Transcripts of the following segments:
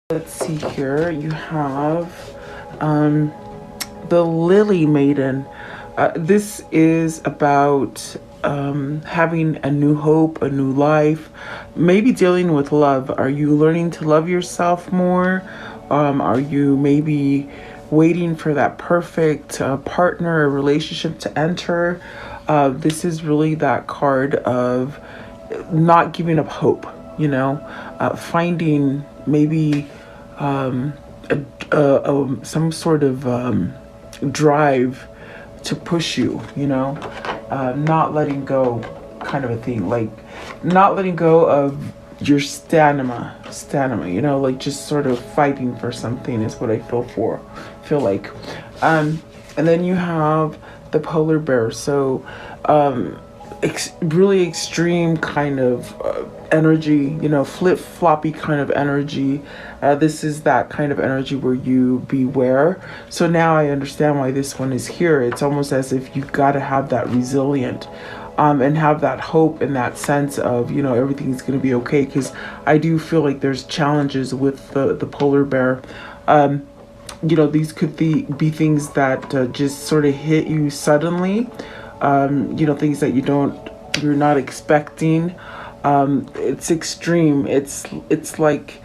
Let's see here. You have the Lily Maiden. This is about having a new hope, a new life, maybe dealing with love. Are you learning to love yourself more? Are you maybe waiting for that perfect partner or relationship to enter? This is really that card of not giving up hope, finding maybe some sort of drive to push you, not letting go kind of a thing, like not letting go of your stamina, like just sort of fighting for something is what I feel like. And then you have the polar bear. So, really extreme kind of energy, flip-floppy kind of energy. This is that kind of energy where you beware. So now I understand why this one is here. It's almost as if you've got to have that resilient and have that hope and that sense of, everything's going to be okay. Because I do feel like there's challenges with the polar bear. These could be things that just sort of hit you suddenly. Things that you're not expecting. It's extreme. It's like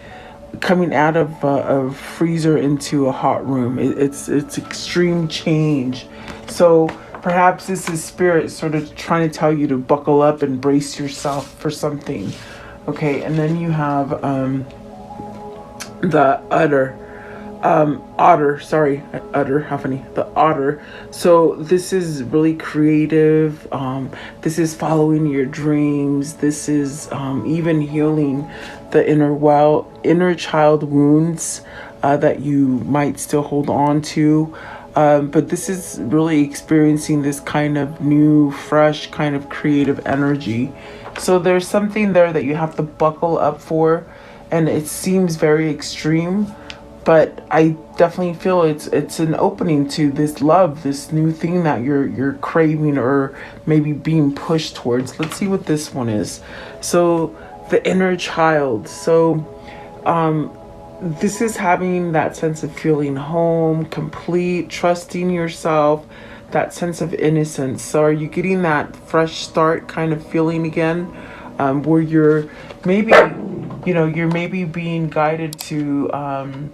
coming out of a freezer into a hot room. It's extreme change. So perhaps this is spirit sort of trying to tell you to buckle up and brace yourself for something. Okay, and then you have the the otter. So this is really creative. This is following your dreams. This is even healing the inner child wounds that you might still hold on to. But this is really experiencing this kind of new, fresh, kind of creative energy. So there's something there that you have to buckle up for, and it seems very extreme. But I definitely feel it's an opening to this love, this new thing that you're craving or maybe being pushed towards. Let's see what this one is. So the inner child. So this is having that sense of feeling home, complete, trusting yourself, that sense of innocence. So are you getting that fresh start kind of feeling again, where you're maybe being guided to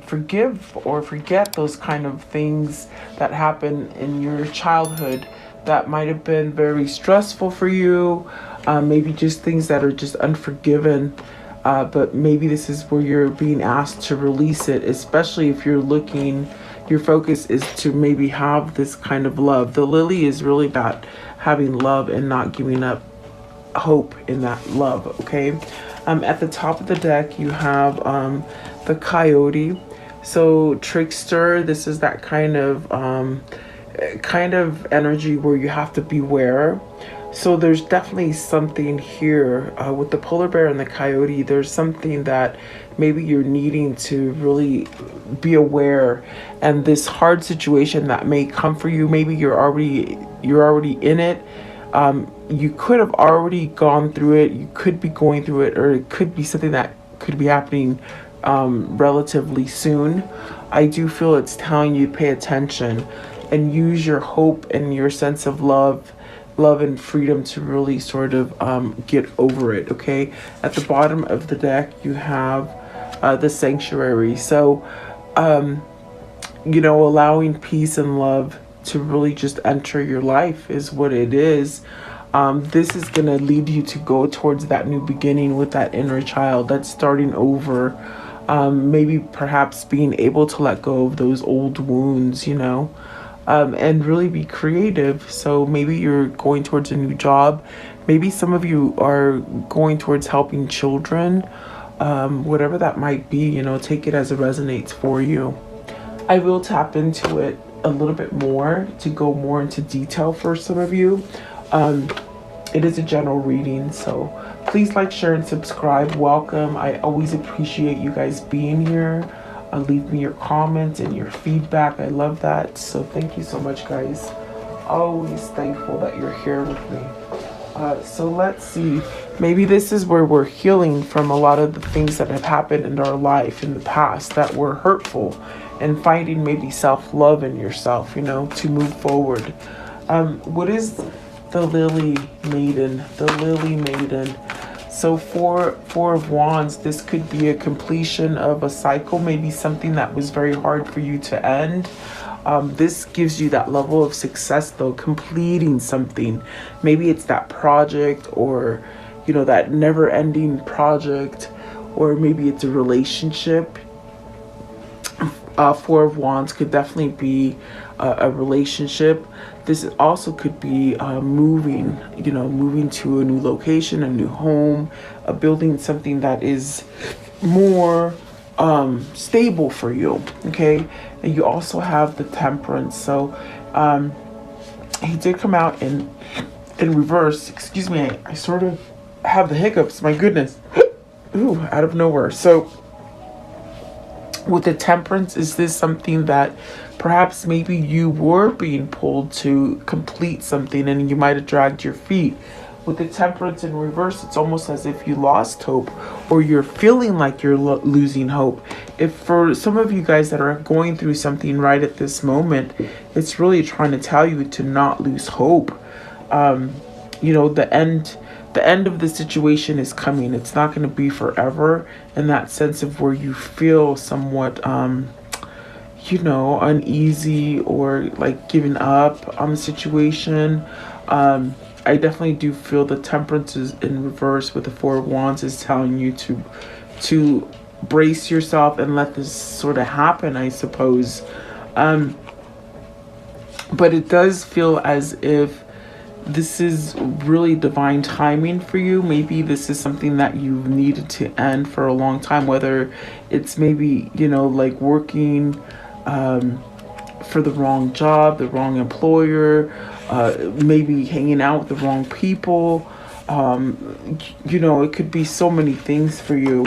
forgive or forget those kind of things that happen in your childhood that might have been very stressful for you, maybe just things that are just unforgiven. But maybe this is where you're being asked to release it, especially if your focus is to maybe have this kind of love. The lily is really about having love and not giving up hope in that love, okay? At the top of the deck, you have the coyote. So trickster, this is that kind of energy where you have to beware. So there's definitely something here with the polar bear and the coyote. There's something that maybe you're needing to really be aware, and this hard situation that may come for you. Maybe you're already in it. You could have already gone through it. You could be going through it, or it could be something that could be happening relatively soon. I do feel it's telling you to pay attention and use your hope and your sense of love and freedom to really sort of get over it, okay? At the bottom of the deck, you have the sanctuary. So, allowing peace and love to really just enter your life is what it is. This is going to lead you to go towards that new beginning with that inner child that's starting over. Maybe perhaps being able to let go of those old wounds, and really be creative. So maybe you're going towards a new job. Maybe some of you are going towards helping children. Whatever that might be, take it as it resonates for you. I will tap into it a little bit more to go more into detail for some of you. It is a general reading, so please like, share, and subscribe. Welcome. I always appreciate you guys being here. Leave me your comments and your feedback. I love that. So thank you so much, guys. Always thankful that you're here with me. So let's see. Maybe this is where we're healing from a lot of the things that have happened in our life in the past that were hurtful, and finding maybe self-love in yourself, to move forward. What is the Lily Maiden? The Lily Maiden. So four of Wands, this could be a completion of a cycle, maybe something that was very hard for you to end. This gives you that level of success though, completing something. Maybe it's that project, or that never-ending project, or maybe it's a relationship. Four of Wands could definitely be a relationship. This also could be moving, moving to a new location, a new home, building something that is more stable for you, okay? And you also have the Temperance. So he did come out in reverse. Excuse me, I sort of have the hiccups, my goodness. Ooh, out of nowhere. So with the Temperance, is this something that perhaps maybe you were being pulled to complete something and you might have dragged your feet? With the Temperance in reverse, it's almost as if you lost hope, or you're feeling like you're losing hope. If for some of you guys that are going through something right at this moment, it's really trying to tell you to not lose hope. The end of the situation is coming. It's not going to be forever, in that sense of where you feel somewhat uneasy, or like giving up on the situation. I definitely do feel the Temperance is in reverse with the Four of Wands is telling you to brace yourself and let this sort of happen, I suppose. But it does feel as if this is really divine timing for you. Maybe this is something that you've needed to end for a long time, whether it's maybe, like working for the wrong job, the wrong employer, maybe hanging out with the wrong people. It could be so many things for you.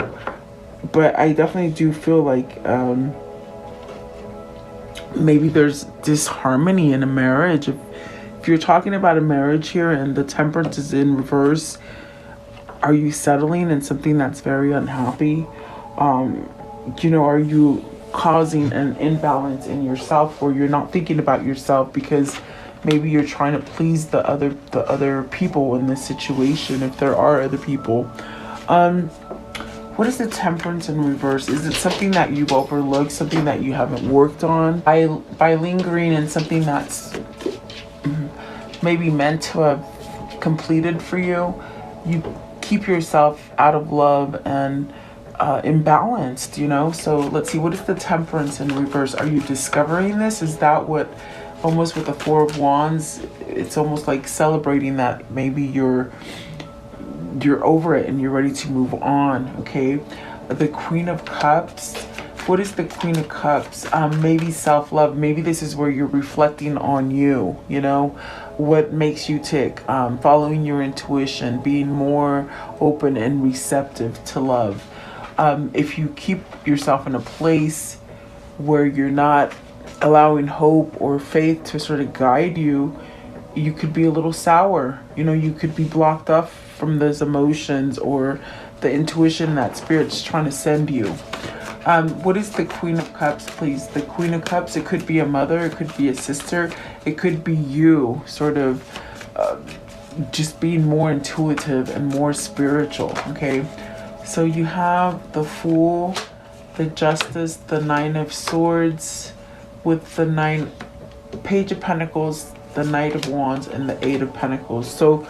But I definitely do feel like maybe there's disharmony in a marriage. If you're talking about a marriage here and the Temperance is in reverse, are you settling in something that's very unhappy? Are you causing an imbalance in yourself, where you're not thinking about yourself because maybe you're trying to please the other people in this situation, if there are other people? What is the Temperance in reverse? Is it something that you've overlooked, something that you haven't worked on? By lingering in something that's maybe meant to have completed for you, you keep yourself out of love and imbalanced, So let's see, what is the Temperance in reverse? Are you discovering this? Is that what, almost with the Four of Wands, it's almost like celebrating that maybe you're over it and you're ready to move on, okay? The Queen of Cups. What is the Queen of Cups? Maybe self-love. Maybe this is where you're reflecting on you, what makes you tick, following your intuition, being more open and receptive to love. If you keep yourself in a place where you're not allowing hope or faith to sort of guide you, you could be a little sour. You could be blocked off from those emotions or the intuition that Spirit's trying to send you. What is the Queen of Cups, please? The Queen of Cups, it could be a mother, it could be a sister, it could be you sort of just being more intuitive and more spiritual, okay? So you have the Fool, the Justice, the Nine of Swords, with the Page of Pentacles, the Knight of Wands, and the Eight of Pentacles. So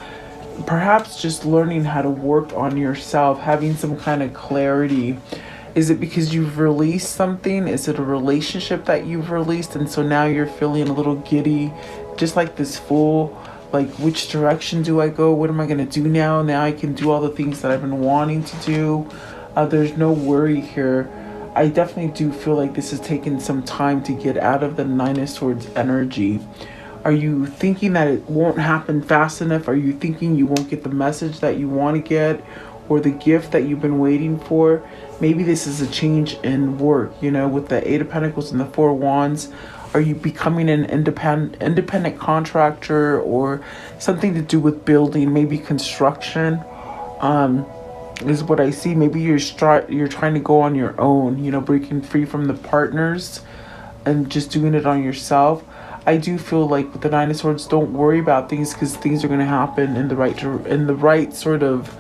perhaps just learning how to work on yourself, having some kind of clarity. Is it because you've released something? Is it a relationship that you've released and so now you're feeling a little giddy, just like this Fool? Like, which direction do I go? What am I going to do now? Now I can do all the things that I've been wanting to do. There's no worry here. I definitely do feel like this has taken some time to get out of the Nine of Swords energy. Are you thinking that it won't happen fast enough? Are you thinking you won't get the message that you want to get, or the gift that you've been waiting for? Maybe this is a change in work, with the Eight of Pentacles and the Four of Wands. Are you becoming an independent contractor, or something to do with building, maybe construction? is what I see. Maybe you're trying to go on your own, breaking free from the partners and just doing it on yourself. I do feel like with the Nine of Swords, don't worry about things, because things are going to happen in the right sort of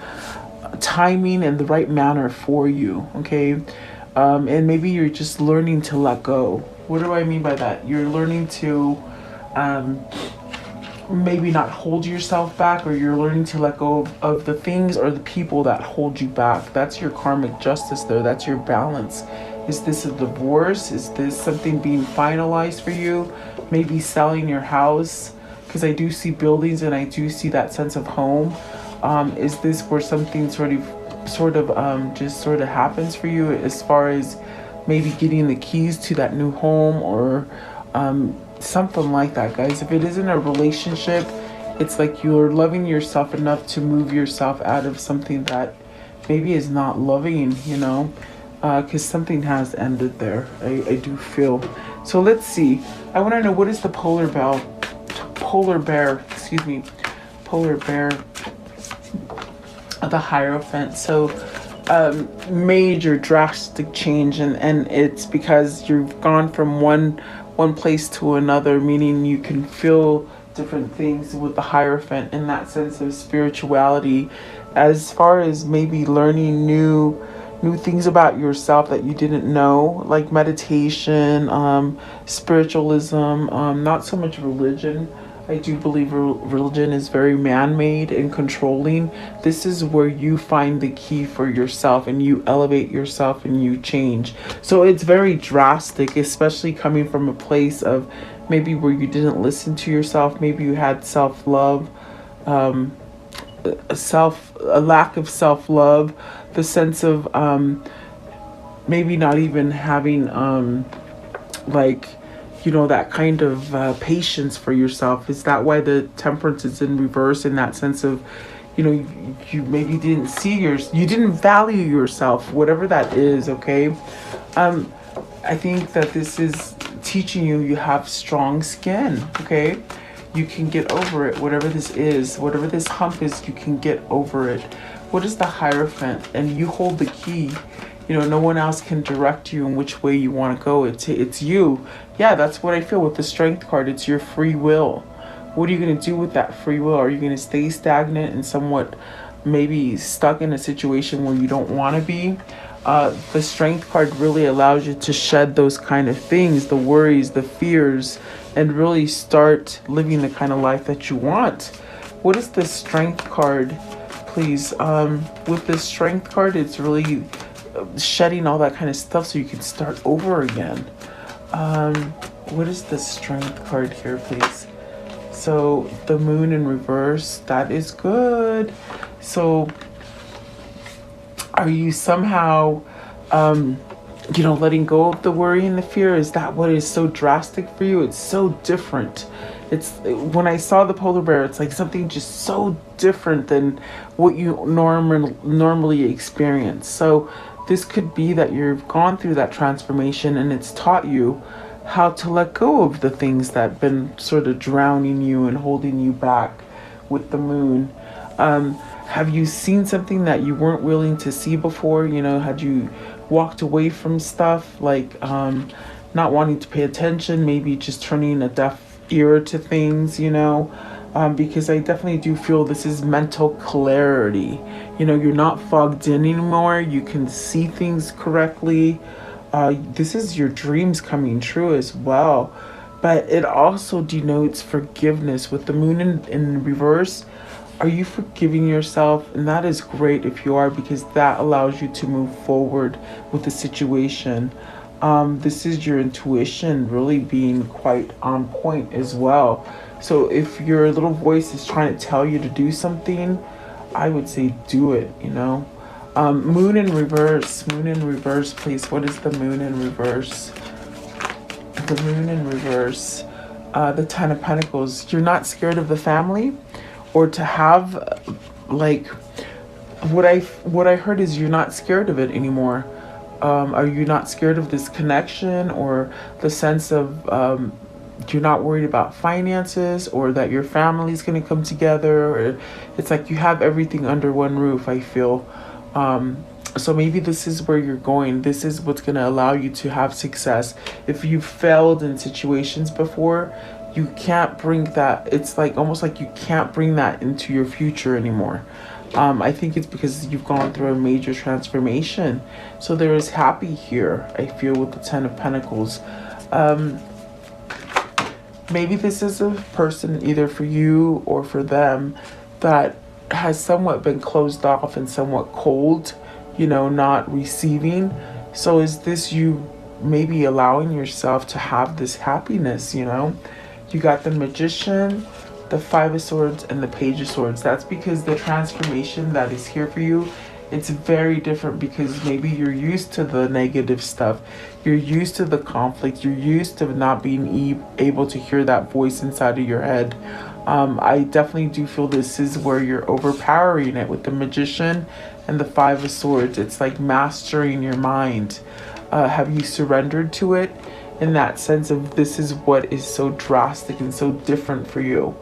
timing and the right manner for you. Okay. And maybe you're just learning to let go. What do I mean by that? You're learning to maybe not hold yourself back, or you're learning to let go of the things or the people that hold you back. That's your karmic justice there. That's your balance. Is this a divorce? Is this something being finalized for you? Maybe selling your house, because I do see buildings and I do see that sense of home. Is this where something sort of just sort of happens for you, as far as maybe getting the keys to that new home, or something like that, guys? If it isn't a relationship, it's like you're loving yourself enough to move yourself out of something that maybe is not loving, because something has ended there. I do feel. So let's see. I want to know, what is the polar bear, the Hierophant. So major drastic change, and it's because you've gone from one place to another, meaning you can feel different things with the Hierophant in that sense of spirituality, as far as maybe learning new things about yourself that you didn't know, like meditation, spiritualism, not so much religion. I do believe religion is very man-made and controlling. This is where you find the key for yourself, and you elevate yourself and you change. So it's very drastic, especially coming from a place of maybe where you didn't listen to yourself. Maybe you had self-love, a lack of self-love, the sense of maybe not even having that kind of patience for yourself. Is that why the Temperance is in reverse, in that sense of, you maybe didn't you didn't value yourself, whatever that is, okay? I think that this is teaching you have strong skin, okay? You can get over it, whatever this is, whatever this hump is, you can get over it. What is the Hierophant? And you hold the key. No one else can direct you in which way you want to go. It's you. Yeah, that's what I feel with the Strength card. It's your free will. What are you going to do with that free will? Are you going to stay stagnant and somewhat maybe stuck in a situation where you don't want to be? The Strength card really allows you to shed those kind of things, the worries, the fears, and really start living the kind of life that you want. What is the Strength card, please? With the Strength card, it's really shedding all that kind of stuff so you can start over again. What is the Strength card here, please? So the Moon in reverse, that is good. So are you somehow letting go of the worry and the fear? Is that what is so drastic for you? It's so different. When I saw the polar bear, it's like something just so different than what you normally experience. So this could be that you've gone through that transformation, and it's taught you how to let go of the things that have been sort of drowning you and holding you back with the Moon. Have you seen something that you weren't willing to see before? Had you walked away from stuff, like not wanting to pay attention, maybe just turning a deaf ear to things, because I definitely do feel this is mental clarity. You're not fogged in anymore. You can see things correctly. This is your dreams coming true as well. But it also denotes forgiveness. With the Moon in reverse, are you forgiving yourself? And that is great if you are, because that allows you to move forward with the situation. This is your intuition really being quite on point as well. So if your little voice is trying to tell you to do something, I would say do it, Moon in reverse, please. What is the Moon in reverse? The Moon in reverse, the Ten of Pentacles. You're not scared of the family, or to have, what I heard is you're not scared of it anymore. Are you not scared of this connection, or the sense of you're not worried about finances, or that your family's going to come together, or it's like you have everything under one roof, I feel. So maybe this is where you're going. This is what's going to allow you to have success. If you've failed in situations before, you can't bring that. It's like almost like you can't bring that into your future anymore. I think it's because you've gone through a major transformation. So there is happy here, I feel, with the Ten of Pentacles. Maybe this is a person, either for you or for them, that has somewhat been closed off and somewhat cold, you know, not receiving. So is this you maybe allowing yourself to have this happiness, you know? You got the Magician, the Five of Swords, and the Page of Swords. That's because the transformation that is here for you, it's very different, because maybe you're used to the negative stuff. You're used to the conflict. You're used to not being able to hear that voice inside of your head. I definitely do feel this is where you're overpowering it with the Magician and the Five of Swords. It's like mastering your mind. Have you surrendered to it in that sense of this is what is so drastic and so different for you?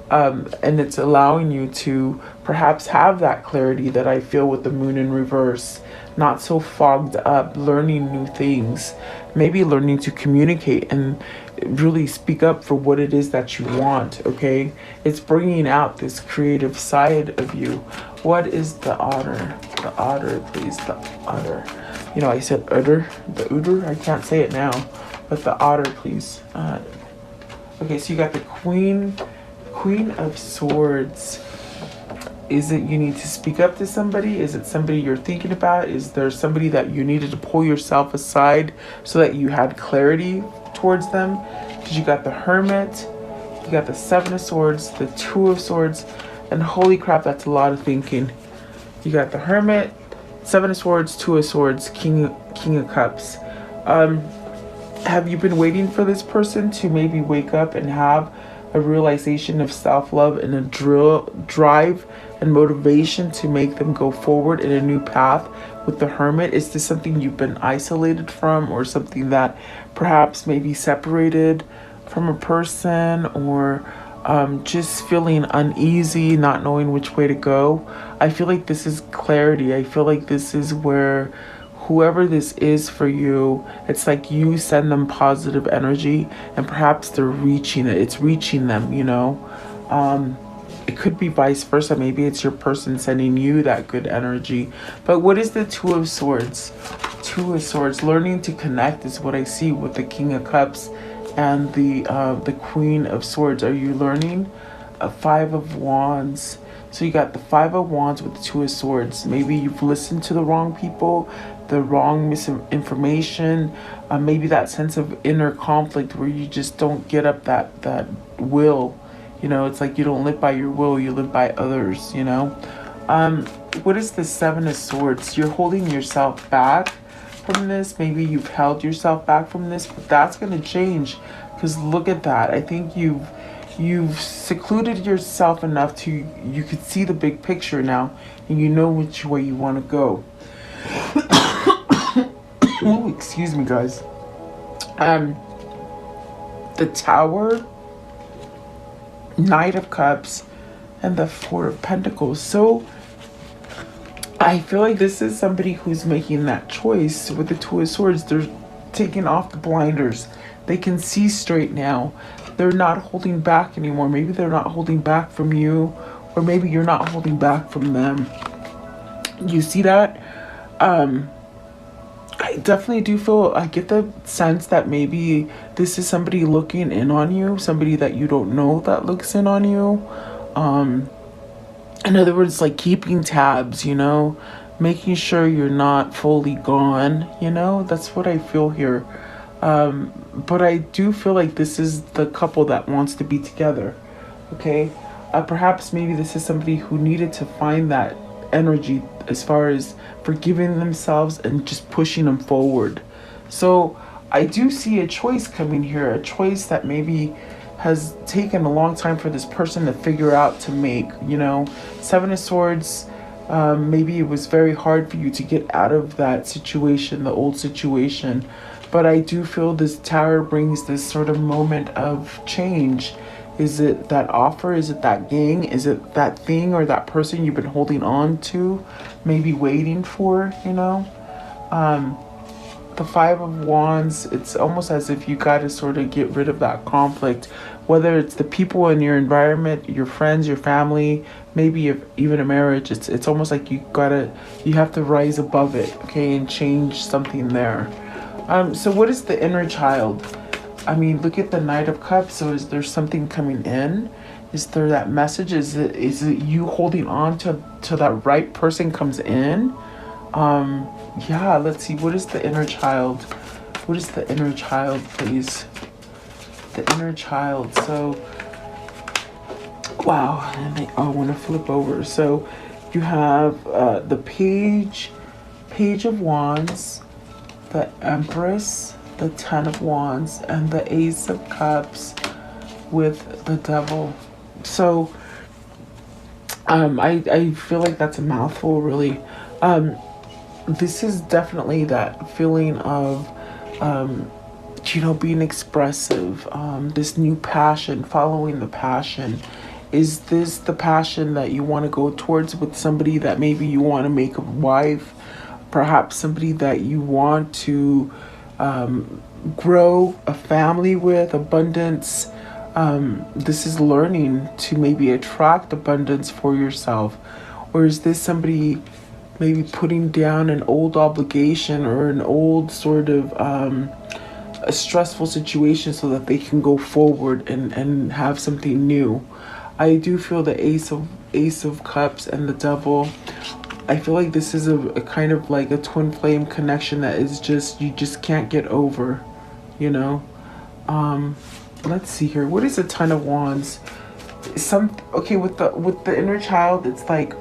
And it's allowing you to perhaps have that clarity that I feel with the Moon in reverse. Not so fogged up, learning new things, maybe learning to communicate and really speak up for what it is that you want, okay? It's bringing out this creative side of you. What is the Otter? The Otter, please, the Otter. You know, I said Otter, the Otter, I can't say it now, but the Otter, please. Okay, so you got the Queen of Swords. Is it you need to speak up to somebody? Is it somebody you're thinking about? Is there somebody that you needed to pull yourself aside so that you had clarity towards them? Because you got the Hermit, you got the Seven of Swords, the Two of Swords, and holy crap, that's a lot of thinking. You got the Hermit, Seven of Swords, Two of Swords, King of Cups. Have you been waiting for this person to maybe wake up and have a realization of self-love and a drive and motivation to make them go forward in a new path with the Hermit? Is this something you've been isolated from, or something that perhaps maybe separated from a person, or just feeling uneasy, not knowing which way to go? I feel like this is clarity. I feel like this is where whoever this is for you, it's like you send them positive energy and perhaps they're reaching it. It's reaching them, you know. It could be vice versa. Maybe it's your person sending you that good energy. But what is the Two of Swords? Two of Swords, learning to connect is what I see with the King of Cups and the Queen of Swords. Are you learning? A Five of Wands. So you got the Five of Wands with the Two of Swords. Maybe you've listened to the wrong people, the wrong misinformation, maybe that sense of inner conflict where you just don't get up that will. You know, it's like you don't live by your will, you live by others, you know. What is the Seven of Swords? You're holding yourself back from this. Maybe you've held yourself back from this, but that's going to change, because look at that. I think you've secluded yourself enough to you could see the big picture now, and you know which way you want to go. Oh, excuse me, guys. The Tower, Knight of Cups, and the Four of Pentacles. So I feel like this is somebody who's making that choice with the Two of Swords. They're taking off the blinders. They can see straight now. They're not holding back anymore. Maybe they're not holding back from you, or maybe you're not holding back from them. You see that? I definitely do feel, I get the sense that maybe this is somebody looking in on you, somebody that you don't know that looks in on you. In other words, like keeping tabs, you know, making sure you're not fully gone, you know, that's what I feel here. But I do feel like this is the couple that wants to be together, okay? Perhaps maybe this is somebody who needed to find that energy as far as forgiving themselves and just pushing them forward. So I do see a choice coming here, a choice that maybe has taken a long time for this person to figure out to make, you know. Seven of Swords, maybe it was very hard for you to get out of that situation, the old situation. But I do feel this Tower brings this sort of moment of change. Is it that offer? Is it that gang? Is it that thing or that person you've been holding on to, maybe waiting for, you know? The Five of Wands, it's almost as if you got to sort of get rid of that conflict, whether it's the people in your environment, your friends, your family, maybe if even a marriage. It's almost like you have to rise above it, okay, and change something there. So what is the inner child? I mean, look at the Knight of Cups. So is there something coming in? Is there that message? Is it you holding on to that right person comes in? Yeah, let's see. What is the inner child? What is the inner child, please? The inner child. So, wow. And I want to flip over. So, you have the Page of Wands, the Empress, the Ten of Wands, and the Ace of Cups with the Devil. So, I feel like that's a mouthful, really. This is definitely that feeling of, being expressive, this new passion, following the passion. Is this the passion that you want to go towards with somebody that maybe you want to make a wife? Perhaps somebody that you want to grow a family with, abundance. This is learning to maybe attract abundance for yourself. Or is this somebody maybe putting down an old obligation or an old sort of a stressful situation so that they can go forward and have something new? I do feel the Ace of Cups and the Devil. I feel like this is a kind of like a twin flame connection that is just, you just can't get over, you know? Let's see here. What is the Ten of Wands? Okay, with the inner child, it's like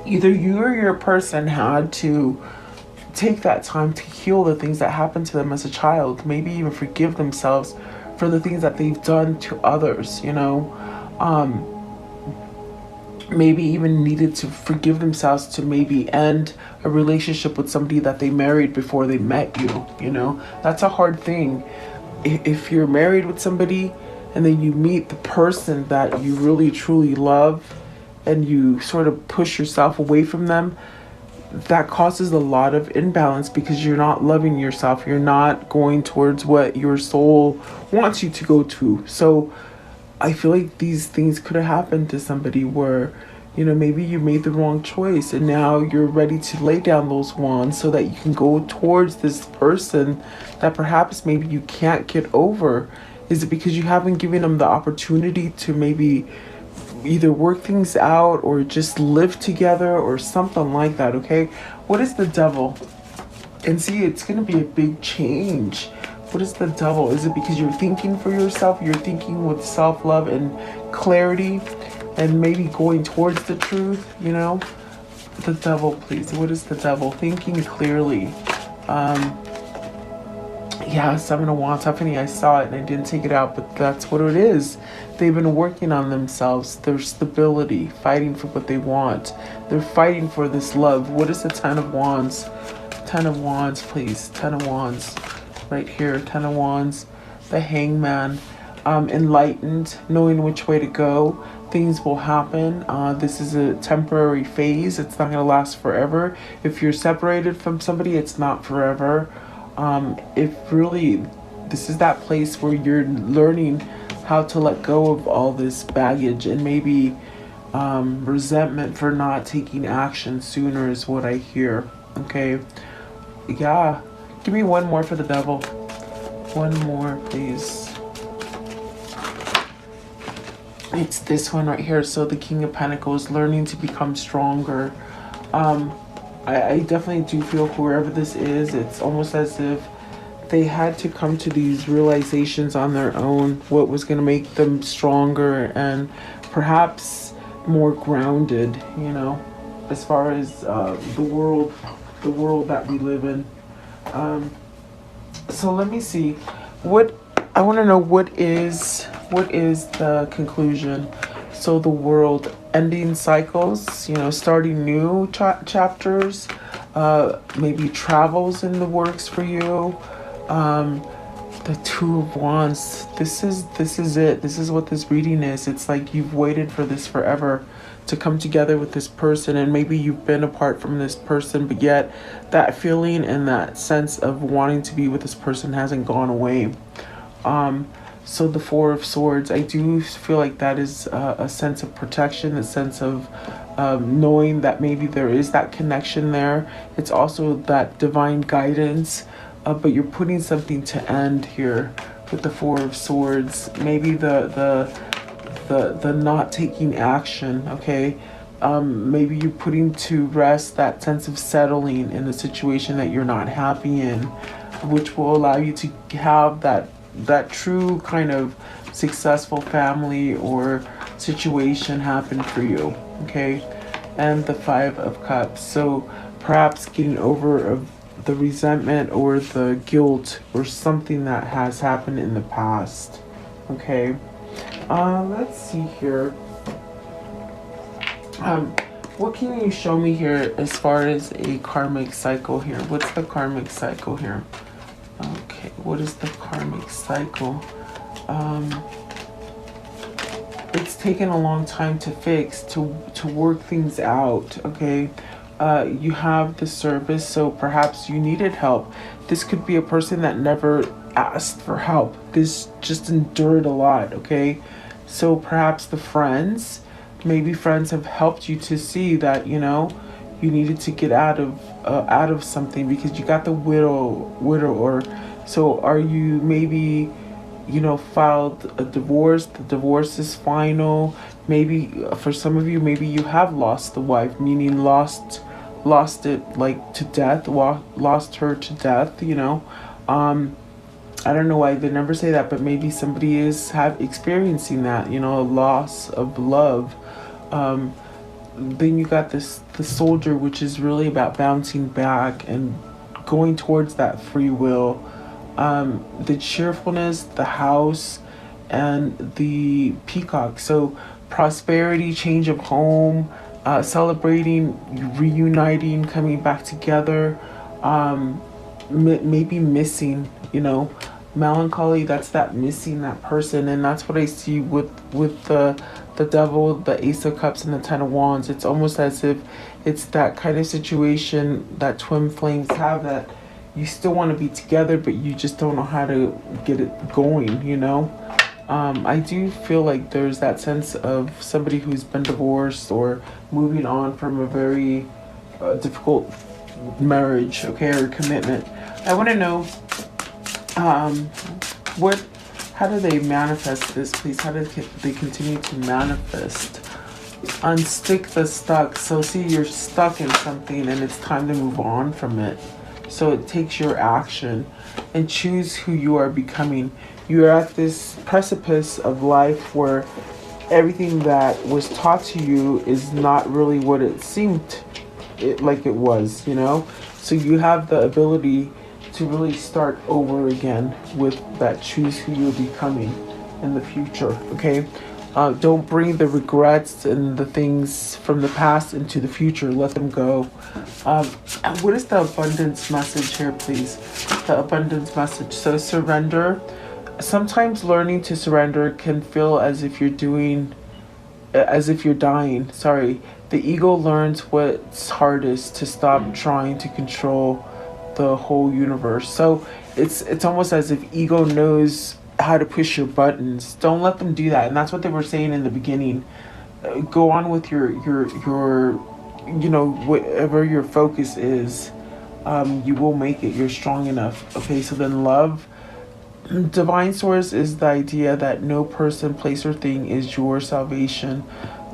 either you or your person had to take that time to heal the things that happened to them as a child, maybe even forgive themselves for the things that they've done to others, you know? Maybe even needed to forgive themselves to maybe end a relationship with somebody that they married before they met you, you know? That's a hard thing. If you're married with somebody and then you meet the person that you really truly love and you sort of push yourself away from them, that causes a lot of imbalance because you're not loving yourself. You're not going towards what your soul wants you to go to. So I feel like these things could have happened to somebody where, you know, maybe you made the wrong choice and now you're ready to lay down those wands so that you can go towards this person that perhaps maybe you can't get over. Is it because you haven't given them the opportunity to maybe either work things out or just live together or something like that, okay? What is the Devil? And see, it's going to be a big change. What is the Devil? Is it because you're thinking for yourself? You're thinking with self-love and clarity and maybe going towards the truth, you know? The Devil, please. What is the Devil? Thinking clearly. Yeah, Seven of Wands. Tiffany, I saw it and I didn't take it out, but that's what it is. They've been working on themselves, their stability, fighting for what they want. They're fighting for this love. What is the Ten of Wands? Ten of Wands, please. Ten of Wands. Right here, Ten of Wands. The Hangman. Enlightened, knowing which way to go. Things will happen. This is a temporary phase. It's not going to last forever. If you're separated from somebody, it's not forever. If really, this is that place where you're learning how to let go of all this baggage and maybe resentment for not taking action sooner is what I hear. Okay. Yeah. Give me one more for the Devil. One more, please. It's this one right here. So the King of Pentacles, learning to become stronger. I definitely do feel whoever this is, it's almost as if they had to come to these realizations on their own, what was going to make them stronger and perhaps more grounded, you know, as far as the world that we live in. So let me see. What I want to know, what is the conclusion? So the world, ending cycles, you know, starting new chapters, maybe travels in the works for you, The Two of Wands. This is it. This is what this reading is. It's like you've waited for this forever to come together with this person, and maybe you've been apart from this person, but yet that feeling and that sense of wanting to be with this person hasn't gone away. So the Four of Swords, I do feel like that is a sense of protection, a sense of knowing that maybe there is that connection there. It's also that divine guidance, but you're putting something to end here with the Four of Swords. Maybe the not taking action, okay? Maybe you're putting to rest that sense of settling in a situation that you're not happy in, which will allow you to have that true kind of successful family or situation happen for you, okay? And the Five of Cups. So perhaps getting over of the resentment or the guilt or something that has happened in the past, okay? Let's see here. What can you show me here as far as a karmic cycle here? What's the karmic cycle here? Okay, what is the karmic cycle? It's taken a long time to fix, to work things out, okay? You have the Service, so perhaps you needed help. This could be a person that never asked for help. This just endured a lot, okay? So perhaps the friends, maybe friends have helped you to see that, you know, you needed to get out of something because you got the widower. So are you maybe, you know, filed a divorce? The divorce is final. Maybe for some of you, maybe you have lost the wife, meaning lost it like to death, lost her to death, you know. I don't know why they never say that, but maybe somebody is experiencing that, you know, a loss of love. Then you got the Soldier, which is really about bouncing back and going towards that free will. The Cheerfulness, the House, and the Peacock. So prosperity, change of home, celebrating, reuniting, coming back together, maybe missing, you know, melancholy. That's that missing that person, and that's what I see with the Devil, the Ace of Cups, and the Ten of Wands. It's almost as if it's that kind of situation that twin flames have, that you still want to be together, but you just don't know how to get it going, you know. I do feel like there's that sense of somebody who's been divorced or moving on from a very difficult marriage, okay, or commitment. I want to know how do they manifest this, please? How do they continue to manifest? Unstick the stuck. So see, you're stuck in something and it's time to move on from it. So it takes your action and choose who you are becoming. You are at this precipice of life where everything that was taught to you is not really what it seemed like it was, you know? So you have the ability to really start over again with that choose who you're becoming in the future, okay? Don't bring the regrets and the things from the past into the future. Let them go. What is the abundance message here, please? The abundance message. So surrender. Sometimes learning to surrender can feel as if you're dying. Sorry. The ego learns what's hardest to stop trying to control the whole universe. So it's almost as if ego knows how to push your buttons. Don't let them do that. And that's what they were saying in the beginning. Go on with your you know, whatever your focus is, you will make it. You're strong enough. Okay, so then love. Divine source is the idea that no person, place, or thing is your salvation.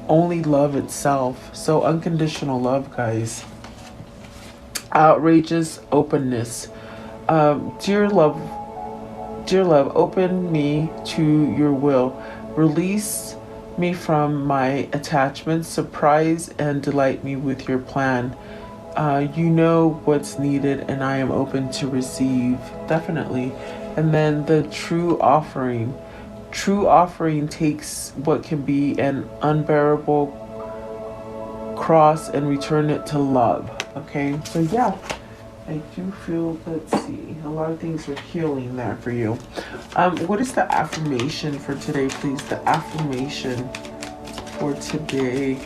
Only love itself. So unconditional love, guys. Outrageous openness. Dear love, open me to your will. Release me from my attachments. Surprise and delight me with your plan. You know what's needed and I am open to receive. Definitely. And then the true offering. True offering takes what can be an unbearable cross and return it to love. Okay, so yeah, I do feel, let's see, a lot of things are healing there for you. What is the affirmation for today, please? The affirmation for today.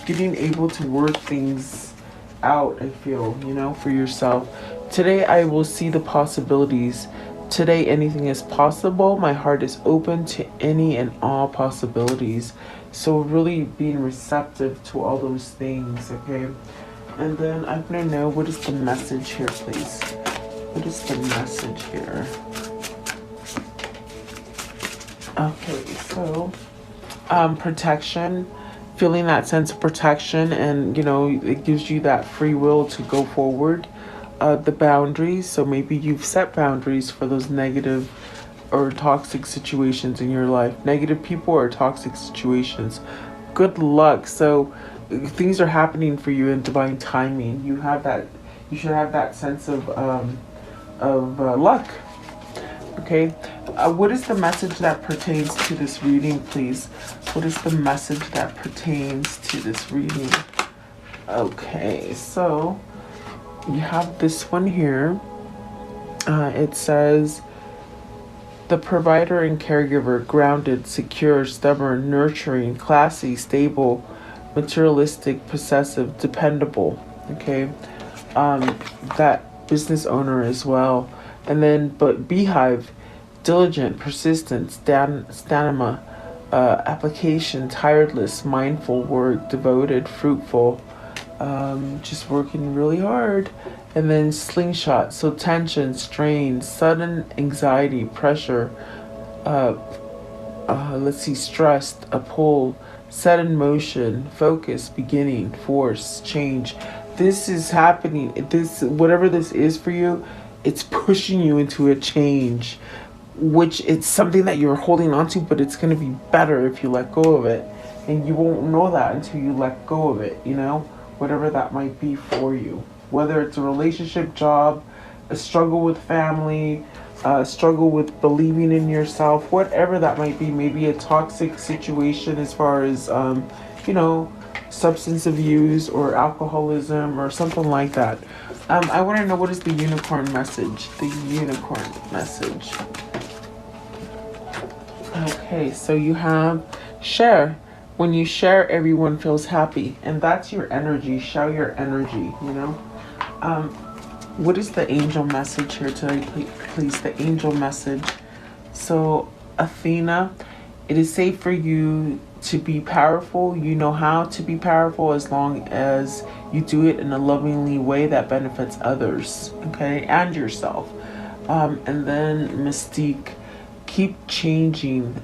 Getting able to work things out, I feel, for yourself. Today I will see the possibilities. Today anything is possible. My heart is open to any and all possibilities. So really being receptive to all those things, okay? And then I'm going to know, what is the message here, please? What is the message here? Okay, so protection, feeling that sense of protection, and it gives you that free will to go forward. The boundaries, so maybe you've set boundaries for those negative or toxic situations in your life. Negative people or toxic situations. Good luck. So things are happening for you in divine timing. You should have that sense of luck. Okay. What is the message that pertains to this reading, please? What is the message that pertains to this reading? Okay, so you have this one here. It says, the provider and caregiver, grounded, secure, stubborn, nurturing, classy, stable, materialistic, possessive, dependable. Okay, that business owner as well. And then, but beehive, diligent, persistent, stamina, application, tireless, mindful, work, devoted, fruitful, just working really hard. And then slingshot, so tension, strain, sudden anxiety, pressure, let's see, stressed, a pull, set in motion, focus, beginning, force, change. This is happening. This, whatever this is for you, it's pushing you into a change, which it's something that you're holding on to, but it's going to be better if you let go of it. And you won't know that until you let go of it, whatever that might be for you. Whether it's a relationship, job, a struggle with family, a struggle with believing in yourself, whatever that might be. Maybe a toxic situation as far as, substance abuse or alcoholism or something like that. I want to know, what is the unicorn message? The unicorn message. Okay, so you have share. When you share, everyone feels happy. And that's your energy. Show your energy, What is the angel message here today, please? The angel message. So, Athena, it is safe for you to be powerful. You know how to be powerful as long as you do it in a lovingly way that benefits others, okay, and yourself. And then Mystique, keep charging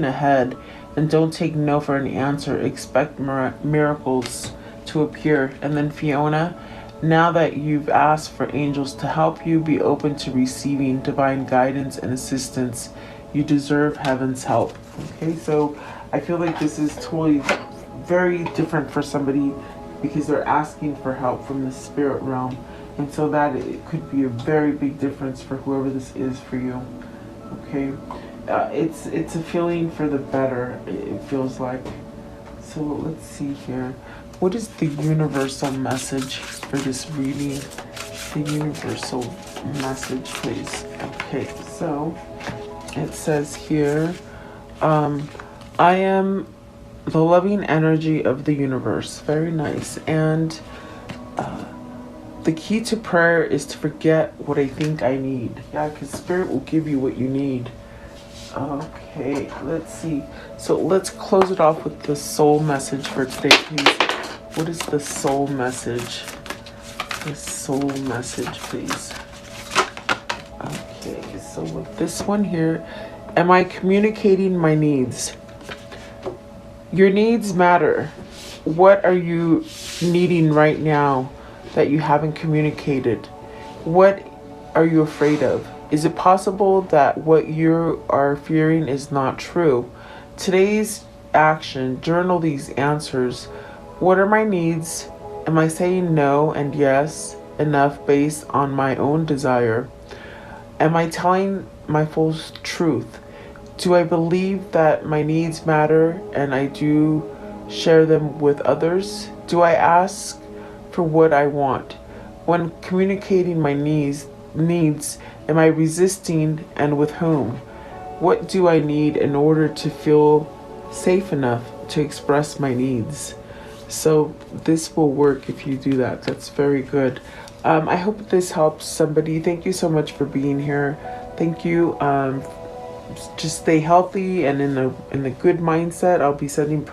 ahead, and don't take no for an answer. Expect miracles to appear. And then Fiona, now that you've asked for angels to help you, be open to receiving divine guidance and assistance. You deserve heaven's help. Okay, so I feel like this is totally very different for somebody because they're asking for help from the spirit realm. And so that it could be a very big difference for whoever this is for you. Okay, it's a feeling for the better, it feels like. So let's see here. What is the universal message for this reading? The universal message, please. Okay, so it says here, I am the loving energy of the universe. Very nice. And the key to prayer is to forget what I think I need. Yeah, because Spirit will give you what you need. Okay, let's see. So let's close it off with the soul message for today, please. What is the soul message? The soul message, please. Okay, so with this one here, am I communicating my needs? Your needs matter. What are you needing right now that you haven't communicated? What are you afraid of? Is it possible that what you are fearing is not true? Today's action, journal these answers. What are my needs? Am I saying no and yes enough based on my own desire? Am I telling my full truth? Do I believe that my needs matter and I do share them with others? Do I ask for what I want? When communicating my needs, am I resisting, and with whom? What do I need in order to feel safe enough to express my needs? So this will work if you do that. That's very good. I hope this helps somebody. Thank you so much for being here. Thank you. Just stay healthy and in a good mindset. I'll be sending